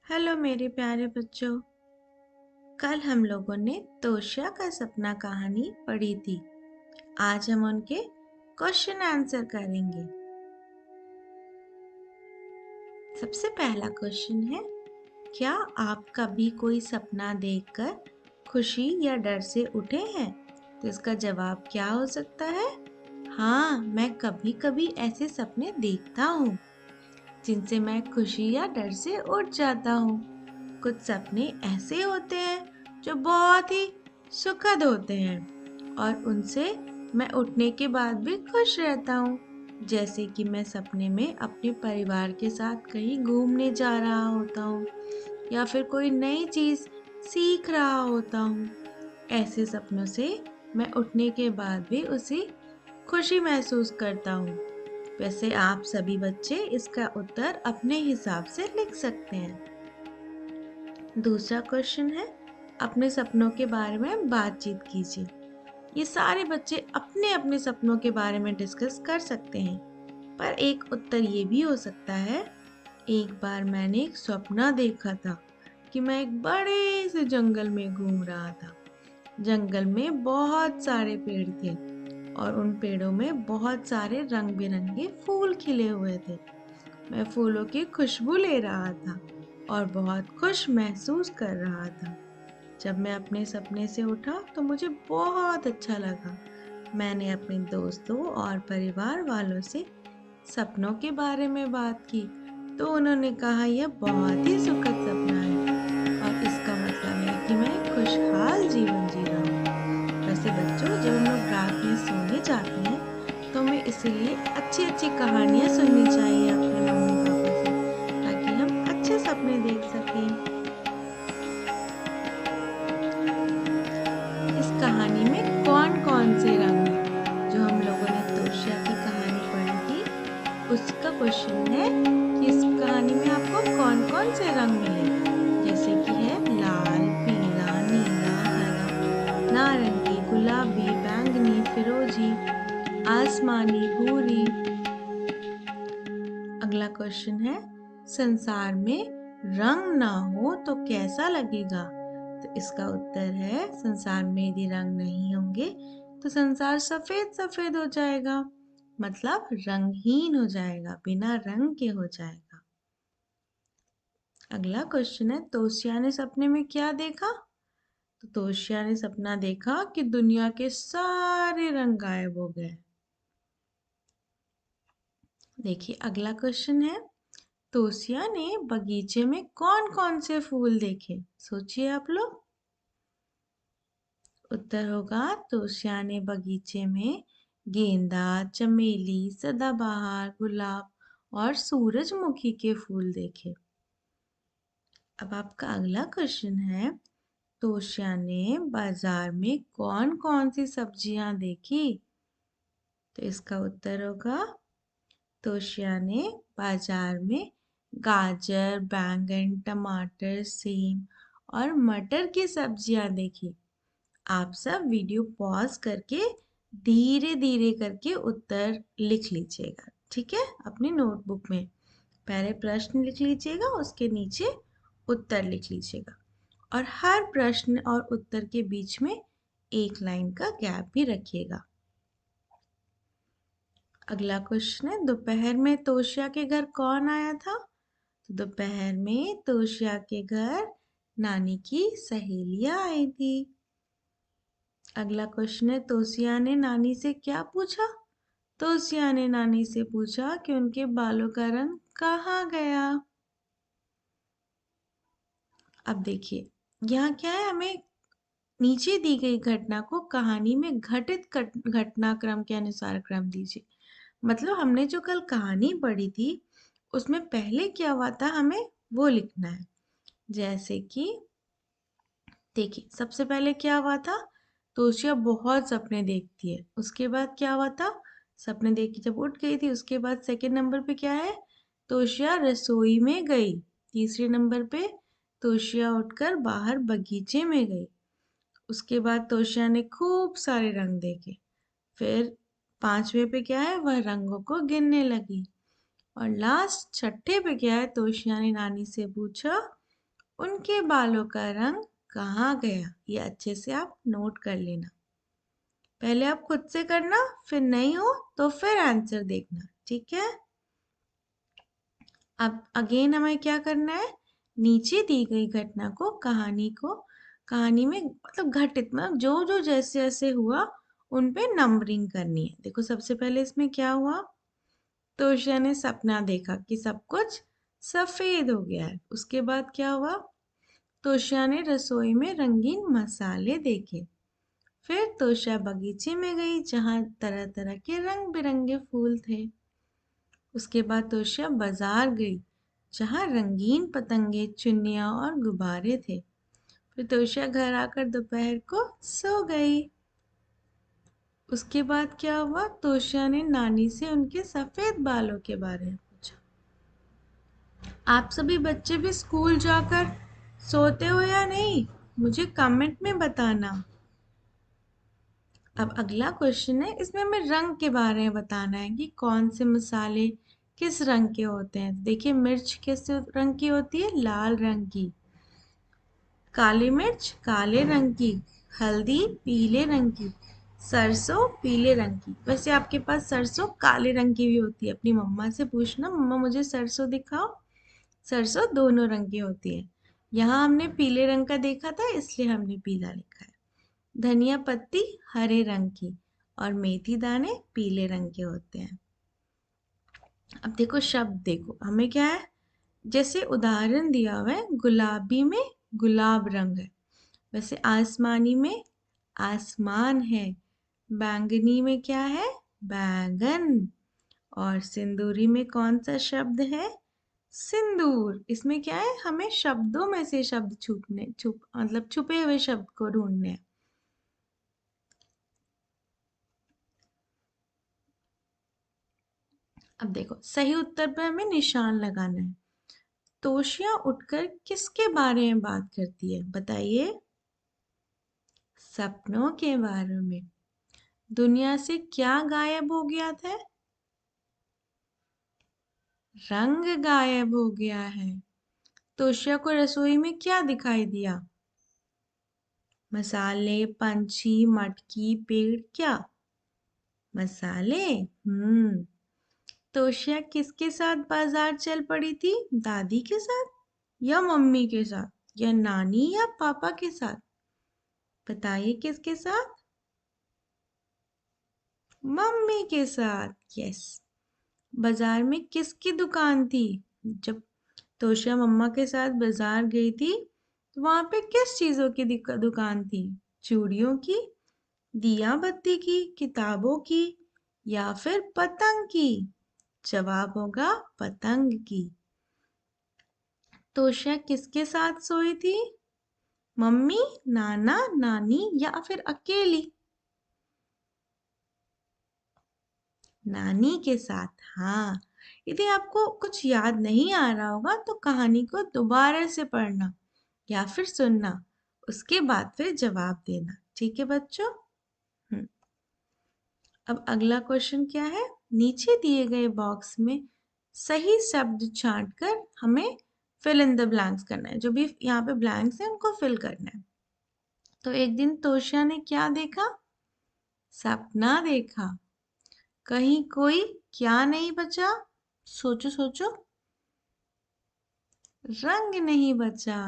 Hello मेरे प्यारे बच्चों। कल हम लोगों ने तोशिया का सपना कहानी पढ़ी थी। आज हम उनके क्वेश्चन आंसर करेंगे। सबसे पहला क्वेश्चन है, क्या आप कभी कोई सपना देखकर खुशी या डर से उठे हैं? तो इसका जवाब क्या हो सकता है? हाँ, मैं कभी कभी ऐसे सपने देखता हूँ जिनसे मैं खुशी या डर से उठ जाता हूँ। कुछ सपने ऐसे होते हैं जो बहुत ही सुखद होते हैं और उनसे मैं उठने के बाद भी खुश रहता हूँ। जैसे कि मैं सपने में अपने परिवार के साथ कहीं घूमने जा रहा होता हूँ या फिर कोई नई चीज़ सीख रहा होता हूँ। ऐसे सपनों से मैं उठने के बाद भी उसी खुशी महसूस करता हूँ। वैसे आप सभी बच्चे इसका उत्तर अपने हिसाब से लिख सकते हैं। दूसरा क्वेश्चन है, अपने सपनों के बारे में बातचीत कीजिए। ये सारे बच्चे अपने अपने सपनों के बारे में डिस्कस कर सकते हैं, पर एक उत्तर ये भी हो सकता है, एक बार मैंने एक सपना देखा था कि मैं एक बड़े से जंगल में घूम रहा था। जंगल में बहुत सारे पेड़ थे और उन पेड़ों में बहुत सारे रंग बिरंगे फूल खिले हुए थे। मैं फूलों की खुशबू ले रहा था और बहुत खुश महसूस कर रहा था। जब मैं अपने सपने से उठा तो मुझे बहुत अच्छा लगा। मैंने अपने दोस्तों और परिवार वालों से सपनों के बारे में बात की तो उन्होंने कहा यह बहुत ही सुखद सपना है और इसका मतलब है कि मैं खुशहाल जीवन जी रहा हूँ। वैसे बच्चों, जब हम लोग रात में सोने जाते हैं तो हमें इसीलिए अच्छी अच्छी कहानियाँ सुननी चाहिए अपने मम्मी पापा से, ताकि हम अच्छे सपने देख सकें। इस कहानी में कौन कौन से रंग हैं? जो हम लोगों ने तोशिया की कहानी पढ़ी थी, उसका क्वेश्चन है कि इस कहानी में आपको कौन कौन से रंग मिले? जैसे कि है लाल, पीला, नीला, हरा, नारंगी, गुलाबी, बैंगनी, फिरोजी, आसमानी, भूरी। अगला क्वेश्चन है, संसार में रंग ना हो तो कैसा लगेगा? तो इसका उत्तर है, संसार में यदि रंग नहीं होंगे तो संसार सफेद सफेद हो जाएगा, मतलब रंगहीन हो जाएगा, बिना रंग के हो जाएगा। अगला क्वेश्चन है, तोशिया ने सपने में क्या देखा? तो तोशिया ने सपना देखा कि दुनिया के सारे रंग गायब हो गए। देखिए अगला क्वेश्चन है, तोशिया ने बगीचे में कौन कौन से फूल देखे? सोचिए आप लोग। उत्तर होगा, तोशिया ने बगीचे में गेंदा, चमेली, सदाबहार, गुलाब और सूरजमुखी के फूल देखे। अब आपका अगला क्वेश्चन है, तोशिया ने बाजार में कौन कौन सी सब्जियां देखी? तो इसका उत्तर होगा, तोशिया ने बाजार में गाजर, बैंगन, टमाटर, सेम और मटर की सब्जियां देखी। आप सब वीडियो पॉज करके धीरे धीरे करके उत्तर लिख लीजिएगा, ठीक है? अपनी नोटबुक में पहले प्रश्न लिख लीजिएगा, उसके नीचे उत्तर लिख लीजिएगा और हर प्रश्न और उत्तर के बीच में एक लाइन का गैप भी रखिएगा। अगला क्वेश्चन है, दोपहर में तोशिया के घर कौन आया था? तो दोपहर में तोशिया के घर नानी की सहेलियां आई थी। अगला क्वेश्चन है, तोशिया ने नानी से क्या पूछा? तोशिया ने नानी से पूछा कि उनके बालों का रंग कहाँ गया। अब देखिए, यहाँ क्या है, हमें नीचे दी गई घटना को कहानी में घटित घटनाक्रम के अनुसार क्रम दीजिए। मतलब हमने जो कल कहानी पढ़ी थी उसमें पहले क्या हुआ था हमें वो लिखना है। जैसे कि देखिए, सबसे पहले क्या हुआ था, तोशिया बहुत सपने देखती है। उसके बाद क्या हुआ था, सपने देख के जब उठ गई थी, उसके बाद सेकंड नंबर पे क्या है, तोशिया रसोई में गई। तीसरे नंबर पे तोशिया उठकर बाहर बगीचे में गई। उसके बाद तोशिया ने खूब सारे रंग देखे। फिर पांचवे पे क्या है, वह रंगों को गिनने लगी। और लास्ट छठे पे क्या है, तोशिया ने नानी से पूछा उनके बालों का रंग कहाँ गया? ये अच्छे से आप नोट कर लेना। पहले आप खुद से करना, फिर नहीं हो तो फिर आंसर देखना, ठीक है? अब अगेन हमें क्या करना है? नीचे दी गई घटना को, कहानी में मतलब घटित, मतलब जो जो जैसे जैसे हुआ उन पे नंबरिंग करनी है। देखो सबसे पहले इसमें क्या हुआ? तोशिया ने सपना देखा कि सब कुछ सफेद हो गया है। उसके बाद क्या हुआ? तोशिया ने रसोई में रंगीन मसाले देखे। फिर तोशिया बगीचे में गई जहाँ तरह तरह के रंग बिरंगे फूल थे। उसके बाद तोशिया बाजार गई जहाँ रंगीन पतंगे, चुन्नियाँ और गुब्बारे थे। फिर तोशिया घर आकर दोपहर को सो गई। उसके बाद क्या हुआ? तोशिया ने नानी से उनके सफेद बालों के बारे में पूछा। आप सभी बच्चे भी स्कूल जाकर सोते हो या नहीं? मुझे कमेंट में बताना। अब अगला क्वेश्चन है, इसमें हमें रंग के बारे में बताना है कि कौन से मसाले किस रंग के होते हैं। देखिए मिर्च किस रंग की होती है? लाल रंग की। काली मिर्च काले रंग की। हल्दी पीले रंग की। सरसों पीले रंग की। वैसे आपके पास सरसों काले रंग की भी होती है, अपनी मम्मा से पूछना, मम्मा मुझे सरसों दिखाओ। सरसों दोनों रंग की होती है। यहाँ हमने पीले रंग का देखा था इसलिए हमने पीला लिखा है। धनिया पत्ती हरे रंग की और मेथी दाने पीले रंग के होते हैं। अब देखो शब्द, देखो हमें क्या है, जैसे उदाहरण दिया हुआ है, गुलाबी में गुलाब रंग है। वैसे आसमानी में आसमान है। बैंगनी में क्या है? बैंगन। और सिंदूरी में कौन सा शब्द है? सिंदूर। इसमें क्या है, हमें शब्दों में से शब्द मतलब छुपे हुए शब्द को ढूंढने हैं। अब देखो सही उत्तर पर हमें निशान लगाना है। तोशिया उठकर किसके बारे में बात करती है? बताइए। सपनों के बारे में। दुनिया से क्या गायब हो गया था? रंग गायब हो गया है। तोशिया को रसोई में क्या दिखाई दिया? मसाले, पंछी, मटकी, पेड़, क्या? मसाले। तोशिया किसके साथ बाजार चल पड़ी थी? दादी के साथ या मम्मी के साथ या नानी या पापा के साथ? बताइए किसके साथ? मम्मी के साथ। यस। बाजार में किसकी दुकान थी? जब तोशिया मम्मा के साथ बाजार गई थी तो वहां पे किस चीजों की दुकान थी? चूड़ियों की, दिया बत्ती की, किताबों की या फिर पतंग की? जवाब होगा पतंग की। तोशिया किसके साथ सोई थी? मम्मी, नाना, नानी या फिर अकेली? नानी के साथ। हाँ। यदि आपको कुछ याद नहीं आ रहा होगा तो कहानी को दोबारा से पढ़ना या फिर सुनना, उसके बाद फिर जवाब देना, ठीक है बच्चों? हम्म। अब अगला क्वेश्चन क्या है? नीचे दिए गए बॉक्स में सही शब्द छांट कर हमें फिल इन द ब्लैंक्स करना है। जो भी यहाँ पे ब्लैंक्स है उनको फिल करना है। तो एक दिन तोशिया ने क्या देखा? सपना देखा। कहीं कोई क्या नहीं बचा? सोचो सोचो। रंग नहीं बचा।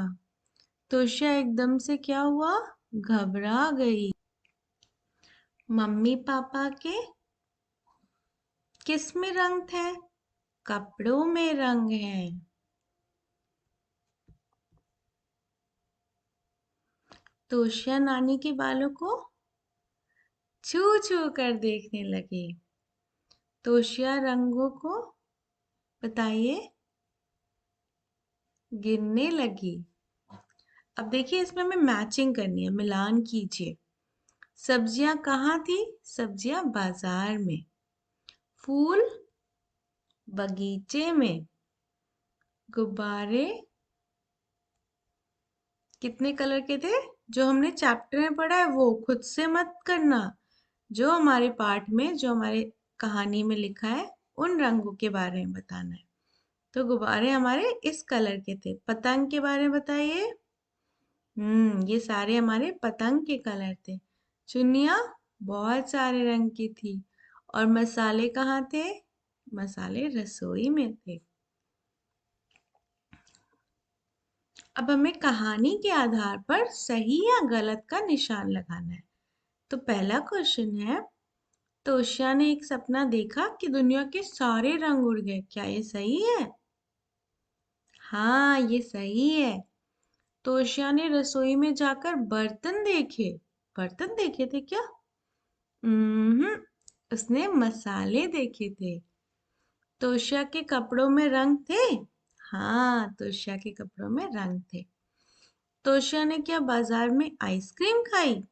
तोशिया एकदम से क्या हुआ? घबरा गई। मम्मी पापा के किस में रंग थे? कपड़ों में रंग है। तोशिया नानी के बालों को छू छू कर देखने लगे। तोशिया रंगों को, बताइए, गिनने लगी। अब देखिए इसमें हमें मैचिंग करनी है, मिलान कीजिए। सब्जियां कहाँ थी? सब्जियां बाजार में। फूल बगीचे में। गुब्बारे कितने कलर के थे? जो हमने चैप्टर में पढ़ा है वो, खुद से मत करना। जो हमारे पाठ में, जो हमारे कहानी में लिखा है उन रंगों के बारे में बताना है। तो गुब्बारे हमारे इस कलर के थे। पतंग के बारे में बताइए। ये सारे हमारे पतंग के कलर थे। चुन्नियाँ बहुत सारे रंग की थी। और मसाले कहाँ थे? मसाले रसोई में थे। अब हमें कहानी के आधार पर सही या गलत का निशान लगाना है। तो पहला क्वेश्चन है, तोशिया ने एक सपना देखा कि दुनिया के सारे रंग उड़ गए। क्या ये सही है? हाँ, ये सही है। तोशिया ने रसोई में जाकर बर्तन देखे। बर्तन देखे थे क्या? हम्म, उसने मसाले देखे थे। तोशिया के कपड़ों में रंग थे। हाँ, तोशिया के कपड़ों में रंग थे। तोशिया ने क्या बाजार में आइसक्रीम खाई?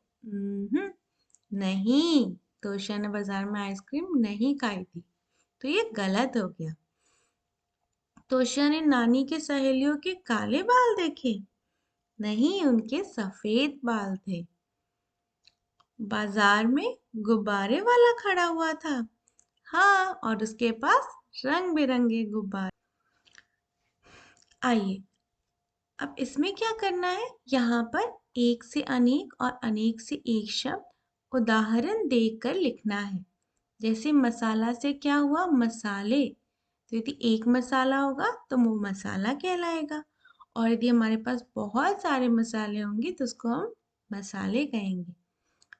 नहीं, तोशिया ने बाजार में आइसक्रीम नहीं खाई थी। तो ये गलत हो गया। तोशिया ने नानी के सहेलियों के काले बाल देखे? नहीं, उनके सफेद बाल थे। बाजार में गुब्बारे वाला खड़ा हुआ था। हाँ, और उसके पास रंग बिरंगे गुब्बारे। आइए, अब इसमें क्या करना है? यहाँ पर एक से अनेक और अनेक से एक शब्द उदाहरण देकर लिखना है। जैसे मसाला से क्या हुआ? मसाले। तो यदि एक मसाला होगा तो वो मसाला कहलाएगा। और यदि हमारे पास बहुत सारे मसाले होंगे तो उसको हम मसाले कहेंगे।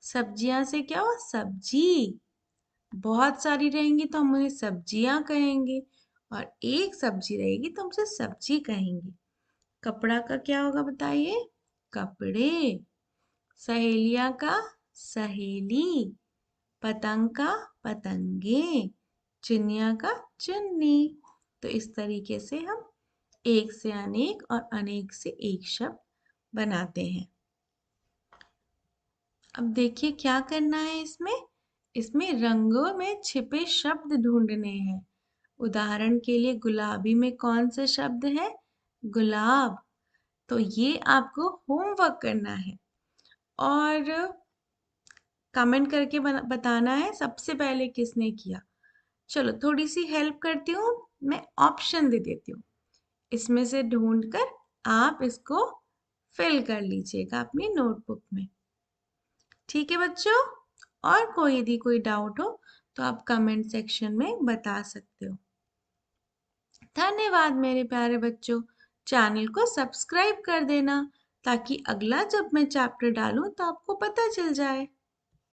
सब्जियां से क्या हुआ? सब्जी। बहुत सारी रहेंगी तो हम उन्हें सब्जियां कहेंगे। और एक सब्जी रहेगी तो हम उसे सब्जी कहेंगे। कपड़ा का क्या होगा बताइए? कपड़े। सहेलियां का सहेली। पतंग का पतंगे। चिड़िया का चुन्नी। तो इस तरीके से हम एक से अनेक और अनेक से एक शब्द बनाते हैं। अब देखिए क्या करना है इसमें। इसमें रंगों में छिपे शब्द ढूंढने हैं। उदाहरण के लिए गुलाबी में कौन सा शब्द है? गुलाब। तो ये आपको होमवर्क करना है और कमेंट करके बताना है सबसे पहले किसने किया। चलो थोड़ी सी हेल्प करती हूँ, मैं ऑप्शन दे देती हूँ। इसमें से ढूंढकर आप इसको फिल कर लीजिएगा अपनी नोटबुक में। ठीक है बच्चों? और कोई यदि कोई डाउट हो तो आप कमेंट सेक्शन में बता सकते हो। धन्यवाद मेरे प्यारे बच्चों। चैनल को सब्सक्राइब कर देना ताकि अगला जब मैं चैप्टर डालूं तो आपको पता चल जाए।